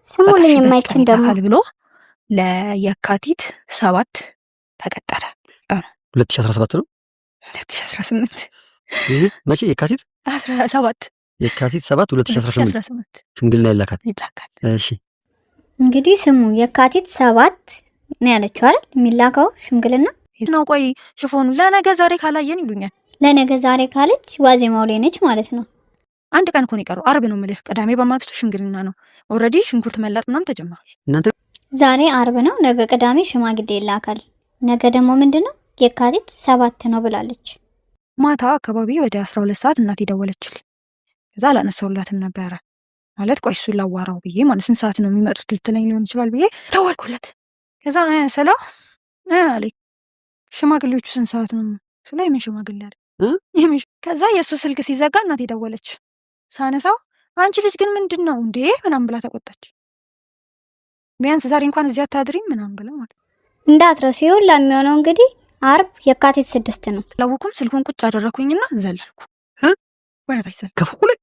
ስሙልኝ የማይችን ደግሞ ብሎ ለየካቲት 7 ተቀጠረ። 2017 ነው 2018 መቼ የካቲት 17 የካቲት 7 2018 ሽምግልና ይላካል። እሺ እንግዲህ ስሙ የካቲት 7 ነው ያለችው አይደል? የሚላከው ሽምግልና ነው። ቆይ ሽፎኑ ለነገ ዛሬ ካላየን ይሉኛል። ለነገ ዛሬ ካለች ዋዜማው ላይ ነች ማለት ነው። አንድ ቀን እኮ ነው የቀረው። አርብ ነው የምልህ። ቅዳሜ በማግስቱ ሽምግልና ነው። ኦልሬዲ ሽንኩርት መላጥ ምናምን ተጀምሯል። እናንተ ዛሬ አርብ ነው፣ ነገ ቅዳሜ ሽማግሌ ይላካል። ነገ ደግሞ ምንድነው የካቲት 7 ነው ብላለች። ማታ አካባቢ ወደ 12 ሰዓት እናቴ ደወለችልኝ። ከዛ አላነሳሁላትም ነበረ ማለት ቆይ እሱን ላዋራው ብዬ ማለት ስንት ሰዓት ነው የሚመጡት ልትለኝ ሊሆን ይችላል ብዬ ደወልኩለት። ከዛ ስለው አለኝ ሽማግሌዎቹ ስንት ሰዓት ነው ስለ የምን ሽማግሌ አለ። ከዛ የእሱ ስልክ ሲዘጋ እናቴ ደወለች። ሳነሳው አንቺ ልጅ ግን ምንድን ነው እንዴ ምናምን ብላ ተቆጣች። ቢያንስ ዛሬ እንኳን እዚያ አታድሪም ምናምን ብላ ማለት እንዳትረሱ። ይሁላ የሚሆነው እንግዲህ አርብ የካቲት 6 ነው። ላወኩም ስልኩን ቁጭ አደረኩኝና ዘለልኩ ወራታች ሰል ከፎቁ ላይ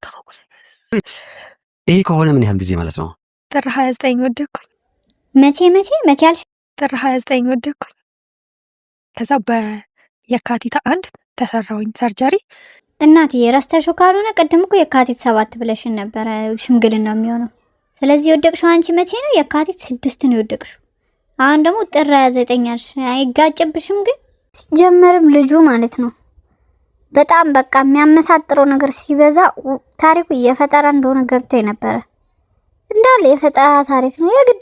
ይሄ ከሆነ ምን ያህል ጊዜ ማለት ነው? ጥር 29 ወደኩኝ። መቼ አልሽ? ጥር 29 ወደኩኝ። ከዛ በየካቲት 1 ተሰራውኝ ሰርጀሪ። እናትዬ ረስተሽው ካልሆነ ቅድም እኮ የካቲት 7 ብለሽን ነበረ ሽምግልና የሚሆነው። ስለዚህ የወደቅሽው አንቺ መቼ ነው? የካቲት 6 ነው የወደቅሽው። አሁን ደግሞ ጥር 29 አልሽ። አይጋጭብሽም? ግን ሲጀመርም ልጁ ማለት ነው በጣም በቃ የሚያመሳጥረው ነገር ሲበዛ ታሪኩ የፈጠራ እንደሆነ ገብቶ ነበረ። እንዳለ የፈጠራ ታሪክ ነው የግድ